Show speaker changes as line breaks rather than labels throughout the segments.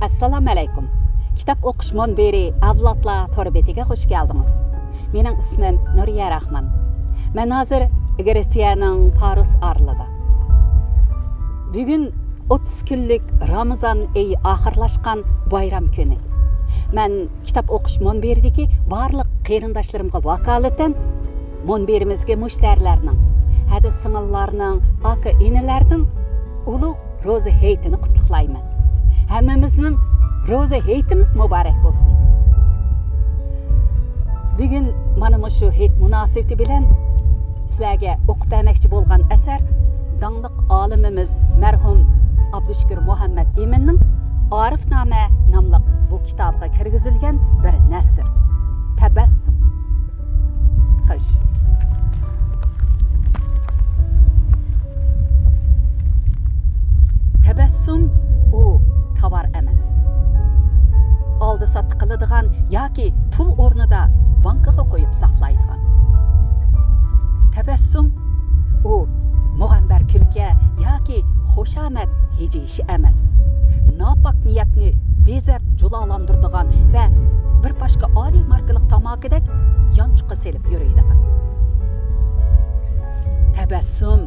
Assalamu alaykum. Kitap o'qish munbiri avlodlar torbetiga xush keldiniz. Mening ismim Nuriya Rahman. Men hozir Gretsiyaning Paris arlida. Bugun 30 kunlik Ramazon oyi oxirlashgan bayram kuni. Men kitap o'qish munbiridagi barliq qarindoshlarimga vakolatan munbirimizga mushtarlarning, hadi singillarning, aka inilarning ulug' ro'za hayitini qutlaqlayman. Hammamizning ro'za hayitimiz muborak bo'lsin. Bugun mana shu hayit munosabati bilan sizlarga o'qib bermoqchi bo'lgan asar dangliq olimimiz marhum Abdushukur Muhammad Eminning Arifnoma nomli bu kitobga kirgizilgan bir nasr. Tabassum. Xo'sh. Tabassum u tovar emas. Oldi sotdi qiladigan yoki pul o'rnida bankaga qo'yib saqlaydigan. Tabassum u mug'ambar kulka yoki xushomat hijishi emas. Nopok niyatni bezab julalandiradigan va bir boshqa oliy markalik tamokidek yonchuqqa selib yuradigan. Tabassum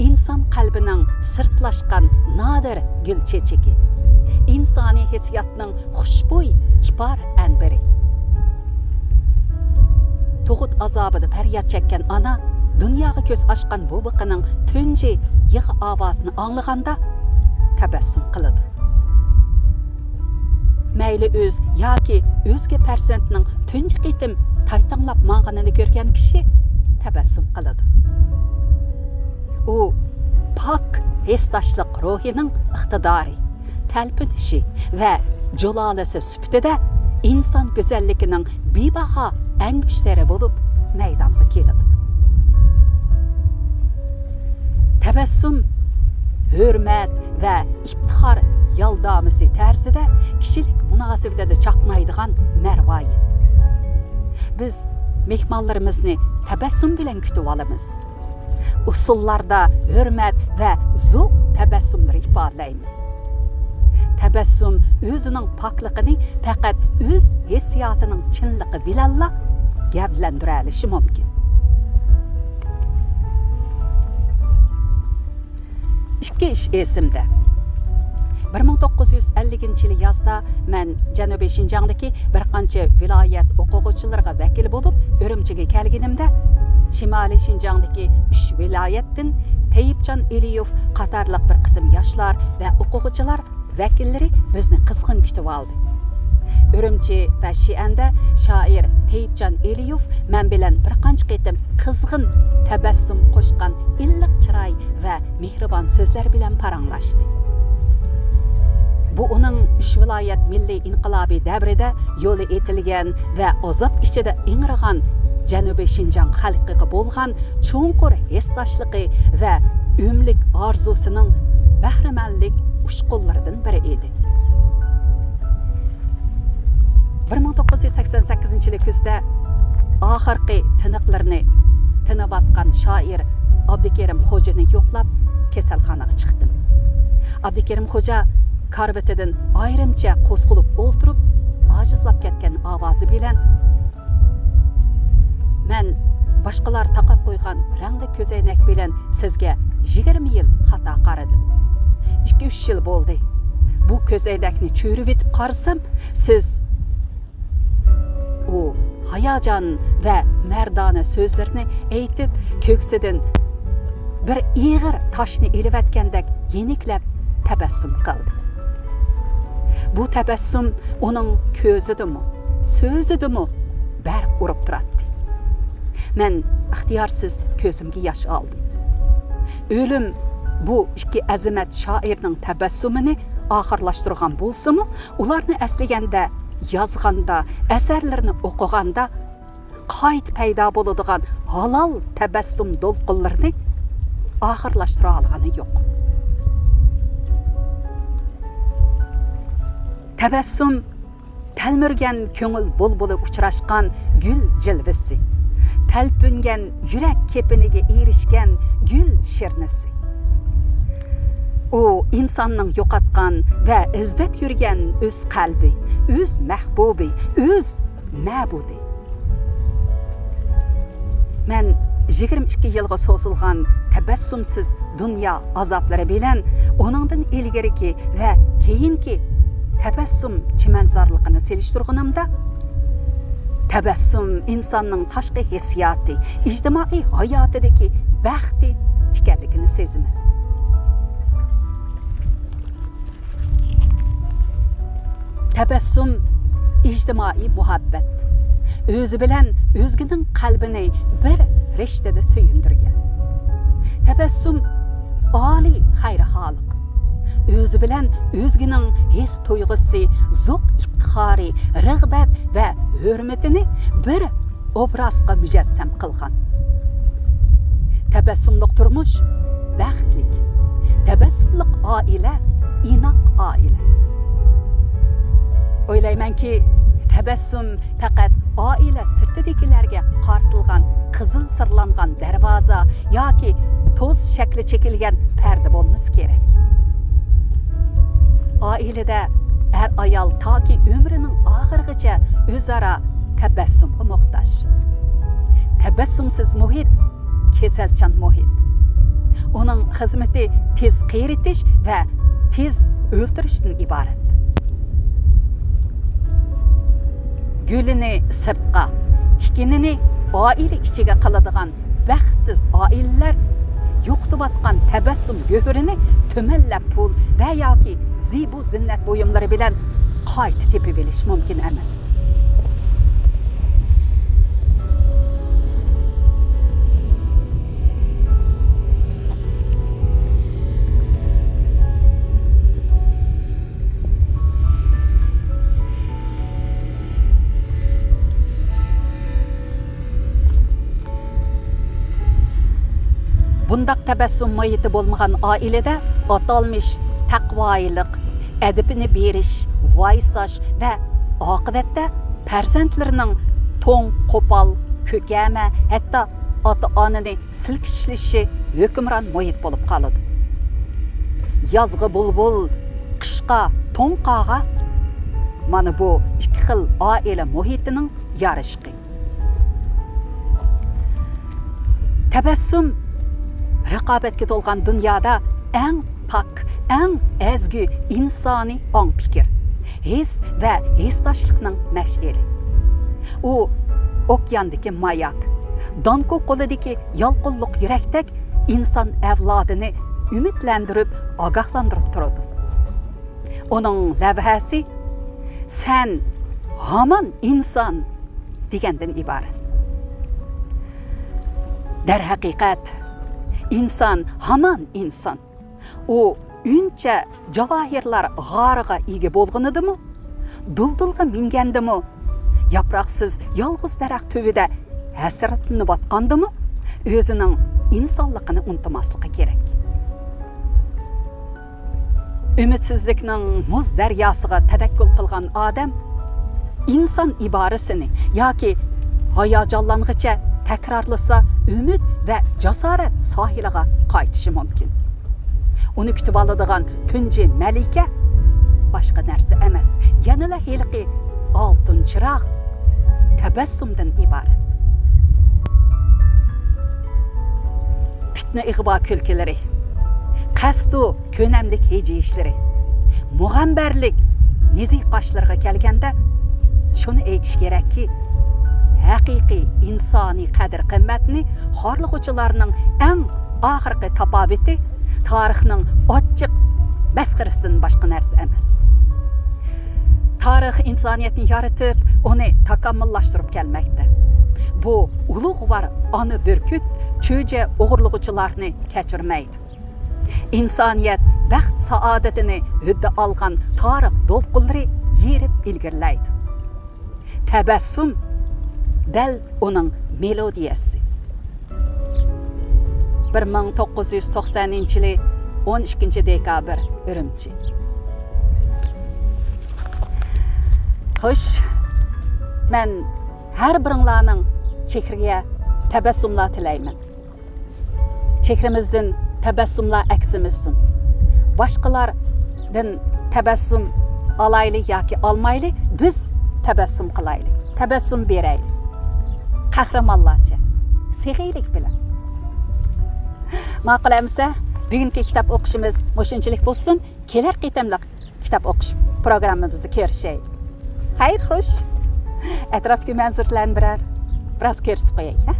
inson qalbining sirtlashgan nadir gul chechigi. İnsani hissiyatning xushbo'y kipar anbiri. Tug'ut azobida faryod chekkan ona dunyoga ko'z ochgan bu biqining tunji yig'i ovozini anglaganda tabassum qiladi. Mayli o'z yoki o'zga farzandning tunji qitim taytanlab mang'anini ko'rgan kishi tabassum qiladi. U pok hesdashlik ruhining iqtidori, talpinishi va jolalasi sifatida inson go'zalligining bebaho angushtari bo'lib maydonga keladi. Tabassum hurmat va iftixor yordamisi tarzida kishilik munosabatida chaqnaydigan marvoyit. Biz mehmonlarimizni tabassum bilan kutib olamiz. Usullarda hurmat va zo'q tabassumni ifodalaymiz. Tabassum o'zining pokligini faqat o'z hissiyotining chinligi bilanla gavdlantira olishi mumkin. İki ish esimda. 1950-yil yozda men Janubiy Shinjongdagi bir qancha viloyat o'quvchilariga vakil bo'lib, Urumchiga kelganimda, Shimoliy Shinjongdagi 3 viloyatdan Tayyibjon Eliyov qatorliq bir qism yoshlar va o'quvchilar vakillari bizni qizg'in kutib oldi. Urumchi va Shianda shoir Tayyibjon Eliyov men bilan bir qancha qitim qizg'in tabassum qo'shgan illiq chiroy va mehribon so'zlar bilan paranglashdi. Bu uning 3 viloyat milliy inqilobiy davrida yo'li etilgan va azob ichida ingirgan Janubiy Shinjong xalqiga bo'lgan cho'nqur hesdoshligi va umlik orzusining bahramanlik ushqunlaridan biri edi. 1988-yil kuzda oxirgi tiniqlarini tinavatgan shoir Abdukerim Xo'jani yo'qlab kasalxonaga chiqdim. Abdukerim Xo'ja karvetidan ayrimcha qo'zg'olib o'ltirib, ojizlab ketgan ovozi bilan men boshqalar taqab qo'ygan rangli ko'zoynak bilan sizga 20 yil xato qaradim. 2-3 yil bo'ldi. Bu ko'zoynakni cho'rib etib qarasam, siz u hayajon va mardona so'zlarni aytib, ko'ksidan bir ig'ir toshni eliyotgandek yeniklab tabassum qildi. Bu tabassum uning ko'zidimi, so'zidimi barq urib turadi. Men ixtiyorsiz ko'zimga yosh oldim. O'lim bu ikki azimat shoirning tabassumini oxirlashtirgan bo'lsa-mu, ularni aslaganda, yozganda, asarlarini o'qiganda qayt paydo bo'ladigan halol tabassum to'lqinlarini oxirlashtira olgani yo'q. Tabassum talmirgan ko'ngil bulbuli uchrashgan gul jilvisi, talpingan yurak kepiniga erishgan gul shirnisi. O insanның yo'qotgan va izlab yurgan o'z qalbi, o'z mahbubi, o'z ma'budi. Men 22 yılga so'zilgan tabassumsiz dunyo azoblari bilan oningdan ilgariki va keyingi tabassum chimanzorligini selishtirganimda tabassum insonning tashqi hissiyoti, ijtimoiy hayotidagi baxti ekanligini sezaman. Tabassum ijtimoiy muhabbat. O'zi bilan o'zgining qalbini bir rishtada suyundirgan. Tabassum oliy xayrixohlik. O'zi bilan o'zgining his tuyg'usi, zo'q iftixori, rag'bat va hurmatini bir obrazga mujassam qilgan. Tabassumliq turmush baxtlik. Tabassumliq oila inoq oila. O'ylaymanki, tabassum faqat oila sirtidagilarga qartilgan, qizil sirlangan darvoza yoki to'z shakli chekilgan parda bo'lmasi kerak. Oilada er ayol toki umrining oxirigacha o'zaro tabassumga muhtoj. Tabassumsiz muhit kasalchan muhit. Uning xizmati tez qiritish va tez o'ltirishdan iborat. Gülini sırtqa, tikinini oila ichiga qiladigan baxtsiz oilalar yo'qotayotgan tabassum go'hurini to'mallab pul va yoki zibu zinnat buyumlari bilan qayta tepib olish mumkin emas. Bundaq tabassum muhiti bo'lmagan oilada atalmış taqvoilik, adabini berish, voysash va oqibatda farzandlarining to'ng qo'pol, ko'kama, hatto ota-onani silkishlashi hukmron muhit bo'lib qoladi. Yozg'i bulbul, qishqa to'nqaga mana bu ikki xil oila muhitining yarishqi. Tabassum raqobatga to'lgan dunyoda eng pak, eng ezgu insoniy ong fikr, his va hisdoshlikning mash'ali. U okeandagi mayak, donko qo'lidagi yolqinliq yurakdek inson avlodini umidlantirib, ogohlantirib turadi. Uning lavhasi sen hamon inson degandan iborat. Dar haqiqat inson hamon inson. U uncha javohirlar g'origa ega bo'lganidimi? Duldulga mingandimi? Yaproqsiz yolg'iz daraxt tubida hasratlanib botgandimi? O'zining insonligini unutmasligi kerak. Ümidsizlikning muz daryosiga tavakkul qilgan odam inson iborasini yoki hayajonlang'icha takrorlasa umid va jasorat sohiliga qaytishi mumkin. Uni kutib oladigan tunji malika boshqa narsa emas, yanada heliqi oltin chiroq tabassumdan iborat. Fitna ig'vo kulkilari, qasdu ko'namlik hejiyishlari, mug'ambarlik nezih qoshlarga kelganda shuni aytish kerakki, haqiqiy insoniy qadr qimmatni xorliquvchilarning eng oxirgi tafoviti tarixning ochiq masxarasidan boshqa narsa emas. Tarix insoniyatni yaratib, uni takomillashtirib kelmoqda. Bu ulug'vor ona burkut cho'ja o'g'irlug'uchilarni kechirmaydi. İnsaniyat baxt saodatini hudda olgan tarix to'lqinlari yerib ilgirlaydi. Tabassum dal uning melodiyasi. 1990-yil 12 dekabr Urumchi. Xo'sh, men har biringlarning chehriga tabassumlar tilayman. Chehrimizdan tabassumlar aksimizsin. boshqalardan tabassum alayli yoki olmayli, biz tabassum qilaylik, tabassum beraylik. Qahramonlarcha, sehriylik bilan. Ma'qul amsa, bugungi kitob o'qishimiz mushunchalik bo'lsin. Kelar qitimliq kitob o'qish programmamizda ko'rishaylik. Xayr, xush. Atrofdagi manzarlarni biroz ko'rsatib qo'yaylik, ha?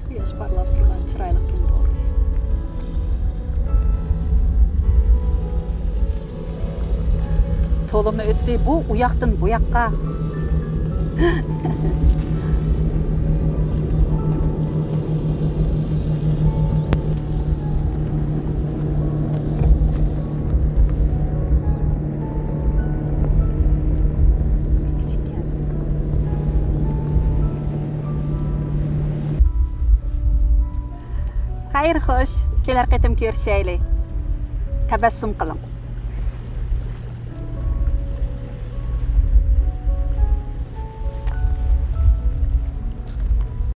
Quyosh parlab turgan chiroyli kun bo'ldi. To'limi o'tdi, bu u yoqdan bu yoqqa. Xayr, xo'sh, kelar qitim ko'rishaylik. Tabassum qiling.